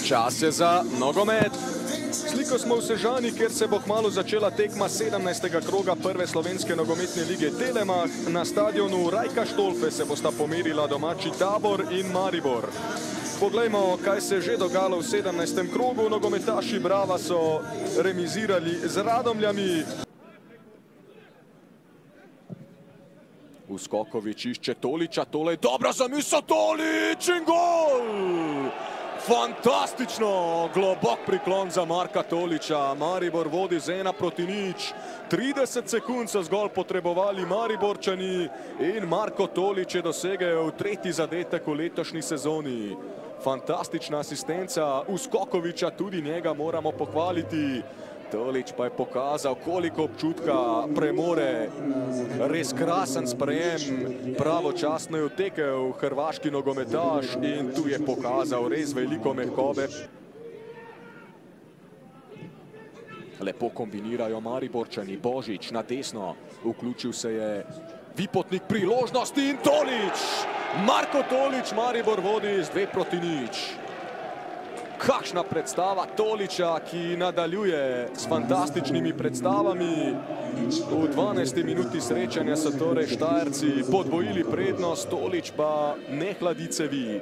Čas je za nogomet. Sliko smo v Sežani, kjer se bo kmalu začela tekma 17. kroga prve slovenske nogometne lige Telemach. Na stadionu Rajka Štolfe se bosta pomerila domači Tabor in Maribor. Poglejmo, kaj se je že dogajalo v 17. krogu. Nogometaši Brava so remizirali z Radomljami. Uskoković išče Tolića, tole je dobra zamisel, Tolić in gol! Fantastično, globok priklon za Marka Tolića. Maribor vodi z 1:0. 30 sekund so zgolj potrebovali Mariborčani in Marko Tolić je dosegel tretji zadetek v letošnji sezoni. Fantastična asistenca Uskokovića, tudi njega moramo pohvaliti. Tolić pa je pokazal, koliko občutka premore. Res krasen sprejem, pravočasno je utekel hrvaški nogometaš in tu je pokazal res veliko mehkobe. Lepo kombinirajo Mariborčani. Božič na desno, vključil se je Vipotnik, priložnost in Tolić! Marko Tolić, Maribor vodi z 2:0. Kakšna predstava Tolića, ki nadaljuje s fantastičnimi predstavami. V 12. minuti srečanja so torej Štajerci podvojili prednost, Tolić pa ne hladi cevi.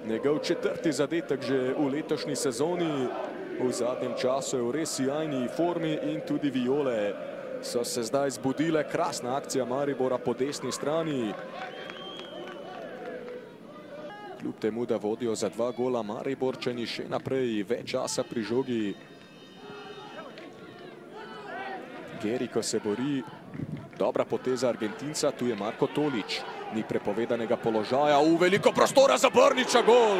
Njegov četrti zadetek že v letošnji sezoni. V zadnjem času je v res sjajni formi in tudi viole so se zdaj zbudile. Krasna akcija Maribora po desni strani. Kljub temu, da vodijo za 2 gola, Mariborčani še naprej več časa pri žogi. Geriko se bori. Dobra poteza Argentinca, tu je Marko Tolić. Ni prepovedanega položaja, veliko prostora za Brnića, gol!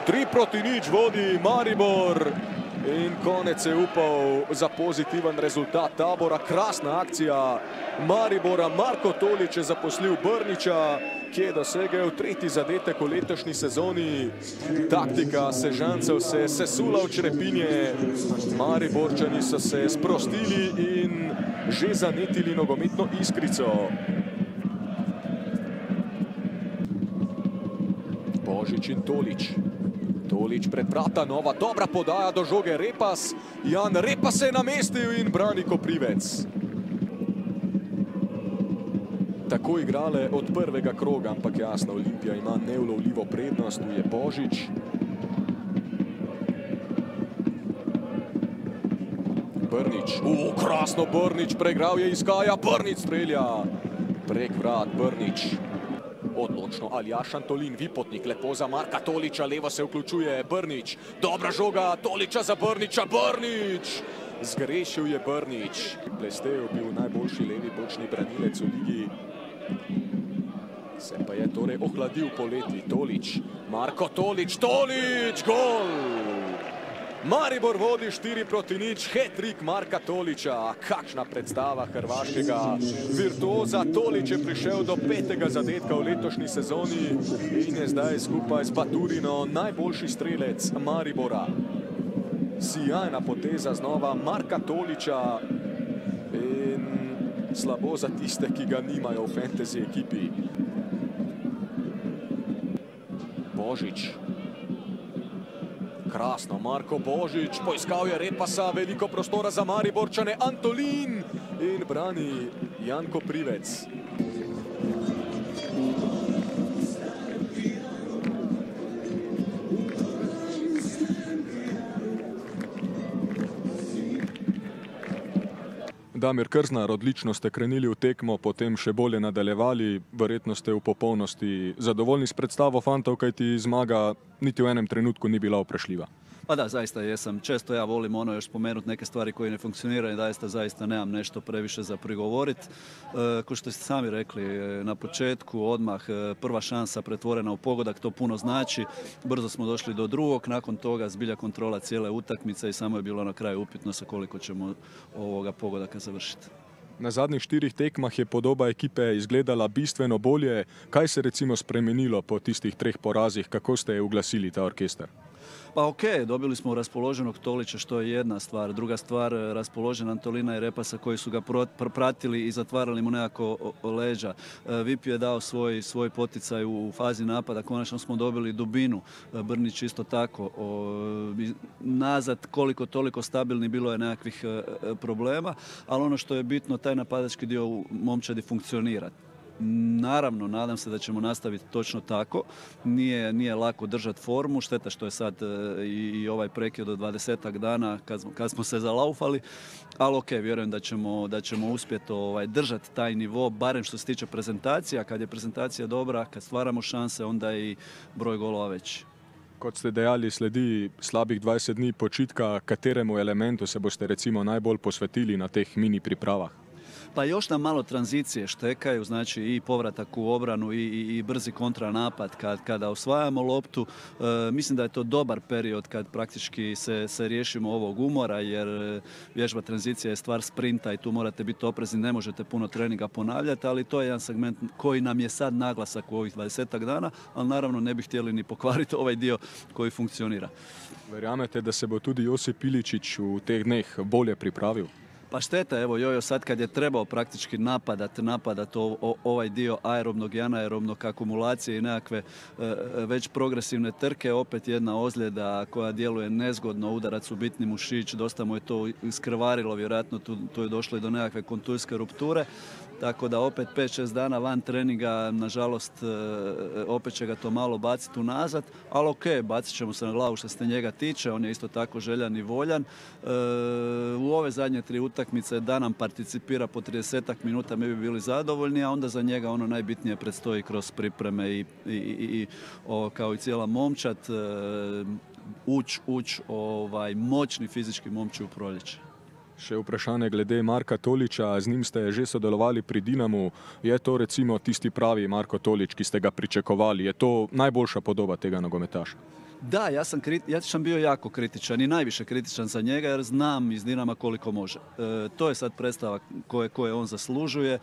3:0 vodi Maribor. In konec je upal za pozitiven rezultat Tabora. Krasna akcija Maribora. Marko Tolić je zaposlil Brnića, ki je dosegel tretji zadetek v letošnji sezoni. Taktika Sežancev se je sesula v črepinje. Mariborčani so se sprostili in že zanetili nogometno iskrico. Božič in Tolić. Tolić pred vrata, nova dobra podaja do žoge Repas. Jan Repas se je namestil in brani Koprivec. Tako igrale od prvega kroga, ampak jasno, Olimpija ima neulovljivo prednost, tu je Božič. Brnić, krasno Brnić, preigral je Izgaja, Brnić strelja. Prek vrat Brnić. Odločno Aljaž Antolin, Vipotnik, lepo za Marka Tolića, levo se vključuje Brnić. Dobra žoga Tolića za Brnića, Brnić! Zgrešil je Brnić. Blestev bil najboljši levi bočni branilec v ligi. Se pa je torej ohladil poleti. Tolić, Marko Tolić, Tolić, gol! Maribor vodi 4:0, hat-trick Marka Tolića. Kakšna predstava hrvaškega virtuoza. Tolić je prišel do 5. zadetka v letošnji sezoni in je zdaj skupaj s Baturino najboljši strelec Maribora. Sijajna poteza znova Marka Tolića in slabo za tiste, ki ga nimajo v fantasy ekipi. Božič. Krasno, Marko Božič, poiskal je Repasa, veliko prostora za Mariborčane, Antolin in brani Jan Koprivec. Damir Krznar, odlično ste krenili v tekmo, potem še bolje nadaljevali, verjetno ste v popolnosti zadovoljni s predstavo fantov, kajti zmaga niti u enem trenutku ni bila vprašljiva. Pa da, zaista jesam. Često ja volim još spomenuti neke stvari koje ne funkcioniraju, zaista nemam nešto previše za prigovoriti. Ko što ste sami rekli, na početku odmah prva šansa pretvorena u pogodak, to puno znači. Brzo smo došli do drugog, nakon toga zbilja kontrola cijele utakmice i samo je bilo na kraju upitno sa koliko ćemo ovoga pogodaka završiti. Na zadnjih 4 tekmah je podoba ekipe izgledala bistveno bolje. Kaj se recimo spremenilo po tistih 3 porazih? Kako ste uglasili ta orkester? Pa ok, dobili smo raspoloženog Tolića, što je jedna stvar. Druga stvar, raspoložen Antolina i Repasa koji su ga pratili i zatvarali mu nekako leđa. Vip je dao svoj poticaj u fazi napada, konačno smo dobili dubinu. Brnić isto tako. Nazad koliko toliko stabilni, bilo je nekakvih problema, ali ono što je bitno, taj napadački dio u momčadi funkcionira. Naravno, nadam se da ćemo nastaviti točno tako. Nije lako držati formu, šteta što je sad i ovaj prekid od 20 dana kad smo se zalaufali, ali ok, vjerujem da ćemo uspjeti držati taj nivo, barem što se tiče prezentacija. Kad je prezentacija dobra, kad stvaramo šanse, onda je i broj golova veći. Kot ste dejali, sledi slabih 20 dni počitka. Kateremu elementu se boste recimo najbolj posvetili na teh mini pripravah? Pa još nam malo tranzicije štekaju, znači i povratak u obranu i brzi kontranapad kada osvajamo loptu. Mislim da je to dobar period kad praktički se riješimo ovog umora, jer vježba tranzicija je stvar sprinta i tu morate biti oprezni, ne možete puno treninga ponavljati, ali to je jedan segment koji nam je sad naglasak u ovih 20 dana, ali naravno ne bi htjeli ni pokvariti ovaj dio koji funkcionira. Verjamete, da se bo tudi Josip Iličić u teh dneh bolje pripravil? Pa šteta, evo Jojo sad kad je trebao praktički napadat ovaj dio aerobnog i anaerobnog akumulacije i nekakve već progresivne trke, opet jedna ozljeda koja djeluje nezgodno, udarac u bitni mušić, dosta mu je to iskrvarilo, vjerojatno tu je došlo i do nekakve kontuzijske rupture. Tako da opet 5-6 dana van treninga, nažalost, opet će ga to malo baciti unazad, ali ok, bacit ćemo se na glavu što se njega tiče, on je isto tako željan i voljan. U ove zadnje 3 utakmice da nam participira po 30 minuta, mi bi bili zadovoljni, a onda za njega ono najbitnije predstoji kroz pripreme i kao i cijela momčad, moćni fizički momči u proljeće. Še vprašanje glede Marka Tolića, z njim ste že sodelovali pri Dinamu. Je to recimo tisti pravi Marko Tolić, ki ste ga pričakovali? Je to najboljša podoba tega nogometaša? Da, ja sam bio jako kritičan i najviše kritičan za njega jer znam iz Dinama koliko može. To je sad predstava koje on zaslužuje,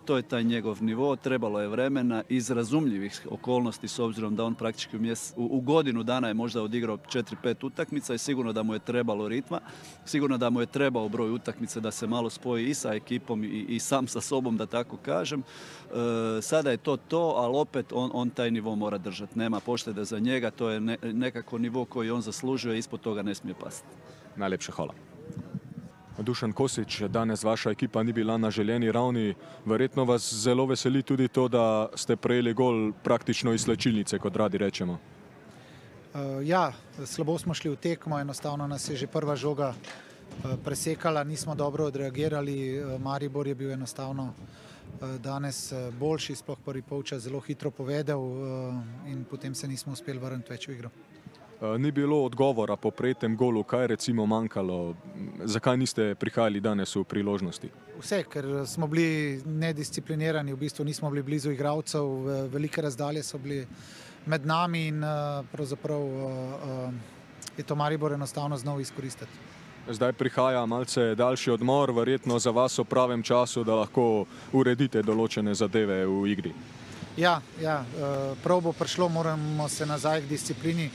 to je taj njegov nivo, trebalo je vremena iz razumljivih okolnosti s obzirom da on praktički u godinu dana je možda odigrao 4-5 utakmica i sigurno da mu je trebalo ritma, sigurno da mu je trebao broj utakmice da se malo spoji i sa ekipom i sam sa sobom, da tako kažem. Sada je to, ali opet on taj nivo mora držati. Nema poštede za njega, to je nekako nivo koji on zaslužuje, ispod toga ne smije pasti. Najlepša hvala. Dušan Kosić, danes vaša ekipa ni bila na željeni ravni. Verjetno vas zelo veseli tudi to, da ste prejeli gol praktično iz slačilnice, kot radi rečemo. Ja, slabo smo šli v tekmo, enostavno nas je že prva žoga presekala, nismo dobro odreagirali. Maribor je bil enostavno danes boljši, sploh prvi polčas zelo hitro povedal in potem se nismo uspeli vrniti več v igro. Ni bilo odgovora po prejetem golu, kaj je recimo manjkalo? Zakaj niste prihajali danes v priložnosti? Vse, ker smo bili nedisciplinirani, v bistvu nismo bili blizu igralcev, velike razdalje so bili med nami in pravzaprav je to Maribor enostavno znal izkoristiti. Zdaj prihaja malce daljši odmor, verjetno za vas v pravem času, da lahko uredite določene zadeve v igri. Ja, prav bo prišlo, moramo se nazaj k disciplini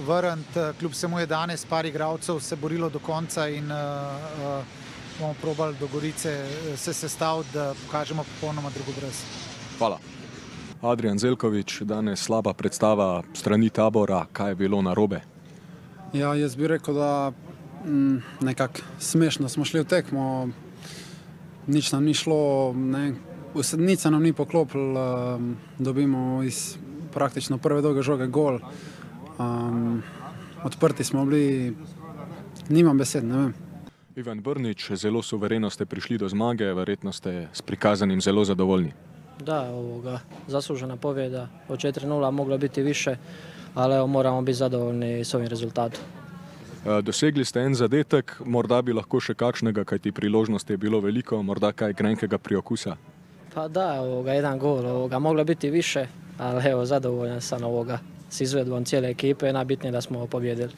vrniti. Kljub vsemu je danes par igralcev se borilo do konca in bomo probali do Gorice se sestaviti, da pokažemo popolnoma drugo brez. Hvala. Adrijan Zeljković, danes slaba predstava strani Tabora. Kaj je bilo narobe? Ja, jaz bi rekel, da nekako smešno smo šli v tekmo, nič nam ni šlo, nica nam ni poklopil, dobimo iz praktično prve dolge žoge gol, odprti smo bili, nimam besed, ne vem. Ivan Brnić, zelo suvereno ste prišli do zmage, verjetno ste s prikazanim zelo zadovoljni. Da, zaslužena pobjeda, od 4-0 moglo biti više, ali evo, moramo biti zadovoljni s ovim rezultatom. Dosegli ste en zadetek, morda bi lahko še kakšnega, kajti priložnosti je bilo veliko, morda kaj grenkega priokusa? Pa da, jedan gol, moglo biti više, ali evo, zadovoljan sam s izvedbom cijele ekipe, najbitnije da smo pobjedili.